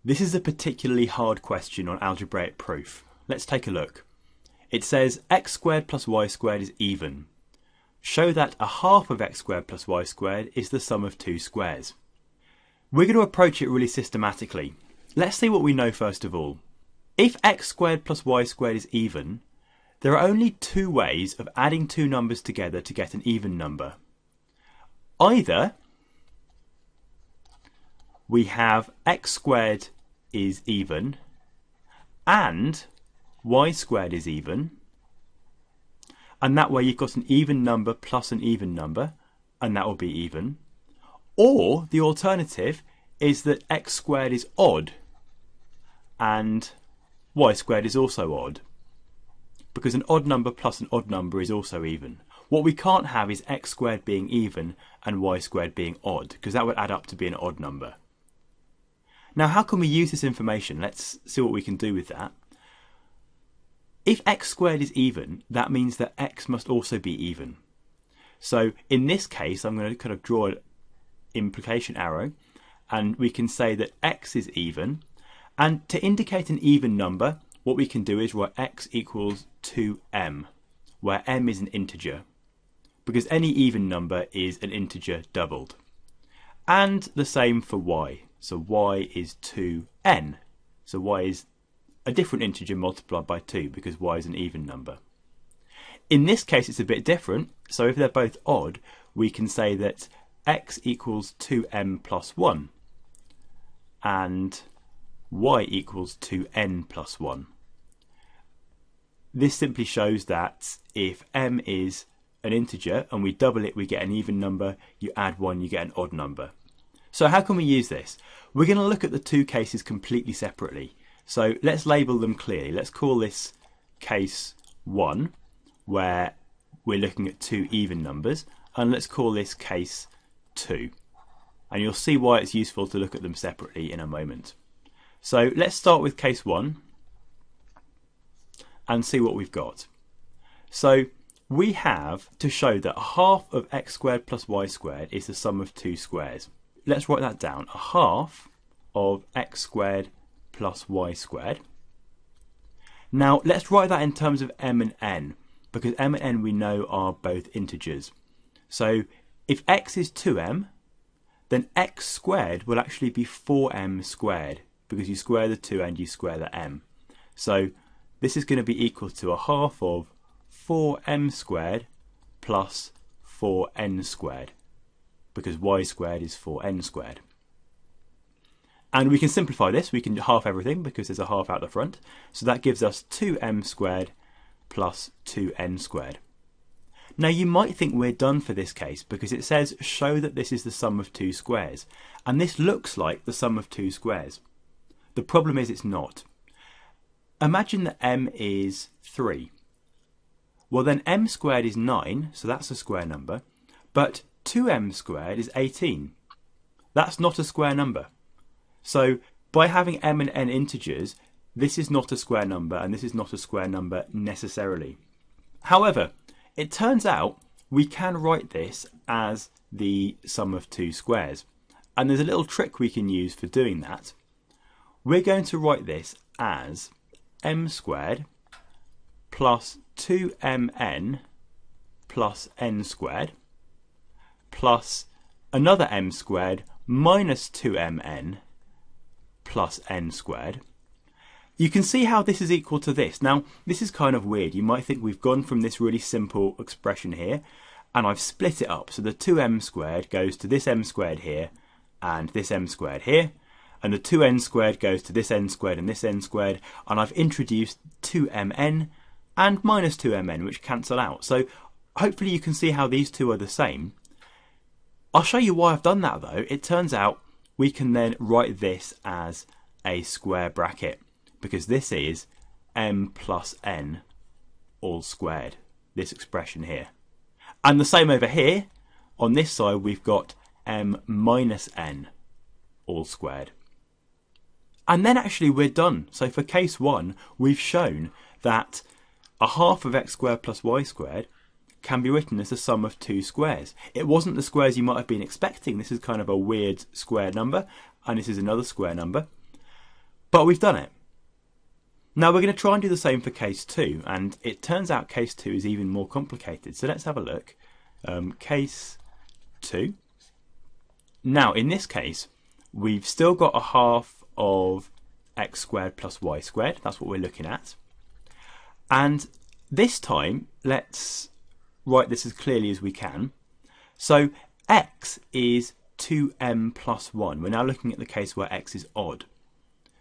This is a particularly hard question on algebraic proof. Let's take a look. It says x squared plus y squared is even. Show that a half of x squared plus y squared is the sum of two squares. We're going to approach it really systematically. Let's see what we know first of all. If x squared plus y squared is even, there are only two ways of adding two numbers together to get an even number. Either we have x squared is even and y squared is even, and that way you've got an even number plus an even number, and that will be even. Or the alternative is that x squared is odd and y squared is also odd, because an odd number plus an odd number is also even. What we can't have is x squared being even and y squared being odd, because that would add up to be an odd number. Now, how can we use this information? Let's see what we can do with that. If x squared is even, that means that x must also be even. So in this case, I'm going to kind of draw an implication arrow, and we can say that x is even. And to indicate an even number, what we can do is write x equals 2m, where m is an integer, because any even number is an integer doubled. And the same for y. So y is 2n. So y is a different integer multiplied by 2 because y is an even number. In this case it's a bit different, so if they're both odd we can say that x equals 2m plus 1 and y equals 2n plus 1. This simply shows that if m is an integer and we double it we get an even number, you add 1 you get an odd number. So how can we use this? We're going to look at the two cases completely separately. So let's label them clearly. Let's call this case 1, where we're looking at two even numbers, and let's call this case 2. And you'll see why it's useful to look at them separately in a moment. So let's start with case 1 and see what we've got. So we have to show that a half of x squared plus y squared is the sum of two squares. Let's write that down. A half of x squared plus y squared. Now let's write that in terms of m and n, because m and n we know are both integers. So if x is 2m, then x squared will actually be 4m squared, because you square the 2 and you square the m. So this is going to be equal to a half of 4m squared plus 4n squared, because y squared is 4n squared. And we can simplify this, we can half everything because there's a half out the front, so that gives us 2m squared plus 2n squared. Now you might think we're done for this case because it says show that this is the sum of two squares, and this looks like the sum of two squares. The problem is it's not. Imagine that m is 3. Well then m squared is 9, so that's a square number, but 2m squared is 18. That's not a square number. So by having m and n integers, this is not a square number and this is not a square number necessarily. However, it turns out we can write this as the sum of two squares. And there's a little trick we can use for doing that. We're going to write this as m squared plus 2mn plus n squared plus another m squared minus 2mn plus n squared. You can see how this is equal to this. Now, this is kind of weird. You might think we've gone from this really simple expression here, and I've split it up. So the 2m squared goes to this m squared here, and this m squared here, and the 2n squared goes to this n squared and this n squared, and I've introduced 2mn and minus 2mn, which cancel out. So hopefully you can see how these two are the same. I'll show you why I've done that though. It turns out we can then write this as a square bracket, because this is m plus n all squared, this expression here. And the same over here, on this side we've got m minus n all squared. And then actually we're done. So for case 1, we've shown that a half of x squared plus y squared can be written as the sum of two squares. It wasn't the squares you might have been expecting. This is kind of a weird square number, and this is another square number. But we've done it. Now we're going to try and do the same for case 2, and it turns out case 2 is even more complicated. So let's have a look. Case 2. Now in this case, we've still got a half of x squared plus y squared. That's what we're looking at. And this time, let's write this as clearly as we can. So x is 2m plus 1. We're now looking at the case where x is odd.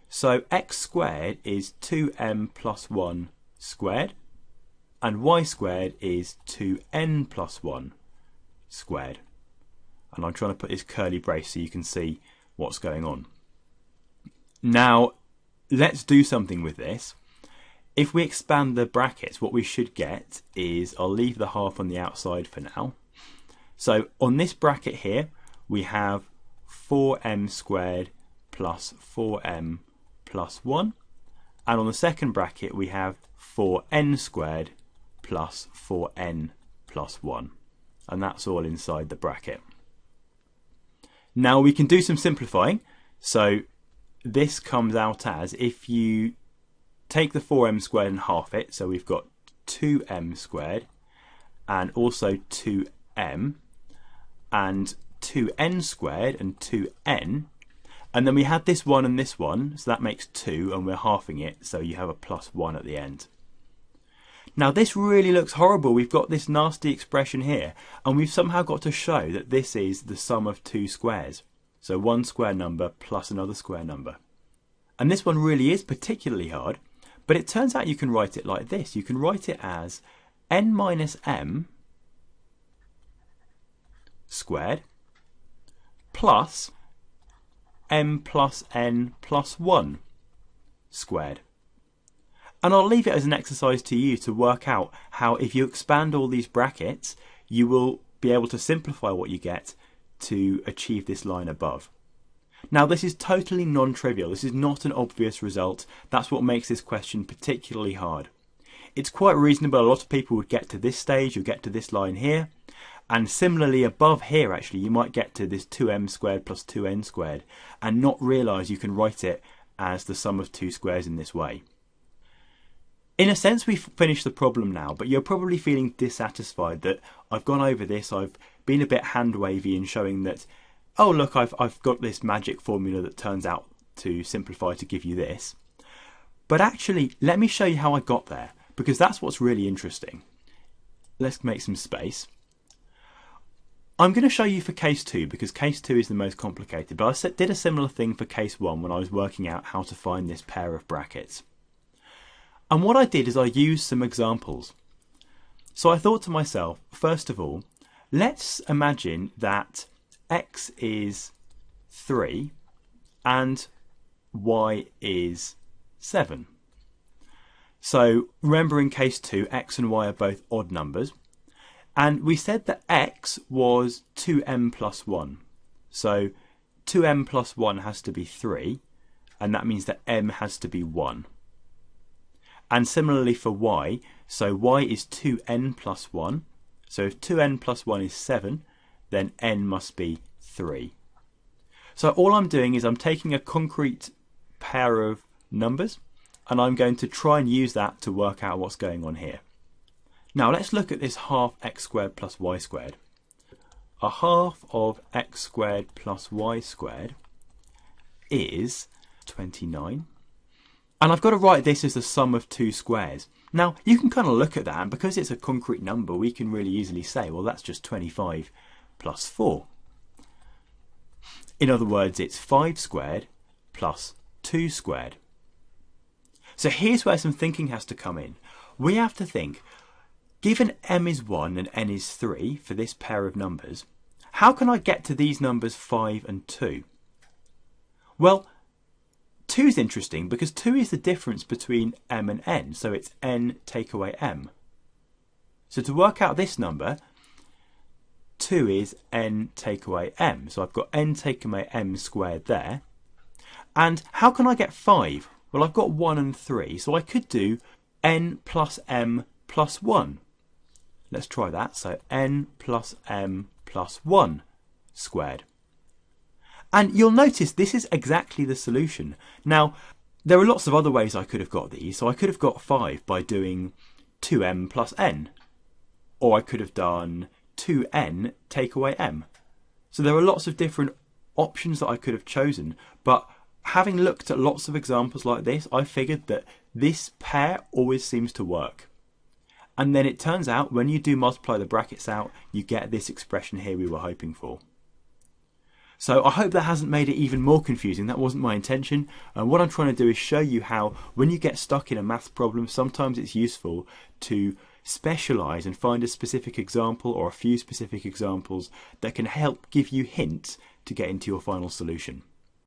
So x squared is 2m plus 1 squared, and y squared is 2n plus 1 squared. And I'm trying to put this curly brace so you can see what's going on. Now, let's do something with this. If we expand the brackets, what we should get is, I'll leave the half on the outside for now. So on this bracket here, we have 4m squared plus 4m plus 1. And on the second bracket, we have 4n squared plus 4n plus 1. And that's all inside the bracket. Now we can do some simplifying. So this comes out as, if you take the 4m squared and half it, so we've got 2m squared and also 2m and 2n squared and 2n, and then we had this one and this one, so that makes 2, and we're halving it, so you have a plus 1 at the end. Now this really looks horrible. We've got this nasty expression here, and we've somehow got to show that this is the sum of two squares. So one square number plus another square number. And this one really is particularly hard, but it turns out you can write it like this. You can write it as n minus m squared plus m plus n plus 1 squared. And I'll leave it as an exercise to you to work out how, if you expand all these brackets, you will be able to simplify what you get to achieve this line above. Now this is totally non-trivial. This is not an obvious result. That's what makes this question particularly hard. It's quite reasonable. A lot of people would get to this stage, you'll get to this line here. And similarly above here, actually, you might get to this 2m squared plus 2n squared and not realise you can write it as the sum of two squares in this way. In a sense, we've finished the problem now, but you're probably feeling dissatisfied that I've gone over this, I've been a bit hand-wavy in showing that, oh look, I've got this magic formula that turns out to simplify to give you this. But actually, let me show you how I got there, because that's what's really interesting. Let's make some space. I'm going to show you for case 2 because case 2 is the most complicated, but I did a similar thing for case 1 when I was working out how to find this pair of brackets. And what I did is I used some examples. So I thought to myself, first of all, let's imagine that x is 3 and y is 7. So remember, in case 2, x and y are both odd numbers. And we said that x was 2m plus 1. So 2m plus 1 has to be 3, and that means that m has to be 1. And similarly for y, so y is 2n plus 1. So if 2n plus 1 is 7, then n must be 3. So all I'm doing is I'm taking a concrete pair of numbers, and I'm going to try and use that to work out what's going on here. Now let's look at this half x squared plus y squared. A half of x squared plus y squared is 29. And I've got to write this as the sum of two squares. Now you can kind of look at that, and because it's a concrete number, we can really easily say, well, that's just 25 plus 4. In other words, it's 5 squared plus 2 squared. So here's where some thinking has to come in. We have to think, given m is 1 and n is 3 for this pair of numbers, how can I get to these numbers 5 and 2? Well, 2 is interesting because 2 is the difference between m and n, so it's n take away m. So to work out this number, 2 is n take away m. So I've got n take away m squared there. And how can I get 5? Well, I've got 1 and 3, so I could do n plus m plus 1. Let's try that. So n plus m plus 1 squared. And you'll notice this is exactly the solution. Now, There are lots of other ways I could have got these. So I could have got 5 by doing 2m plus n. Or I could have done 2n take away m. So there are lots of different options that I could have chosen. But having looked at lots of examples like this, I figured that this pair always seems to work. And then it turns out when you do multiply the brackets out, you get this expression here we were hoping for. So I hope that hasn't made it even more confusing. That wasn't my intention. What I'm trying to do is show you how when you get stuck in a maths problem, sometimes it's useful to specialise and find a specific example or a few specific examples that can help give you hints to get into your final solution.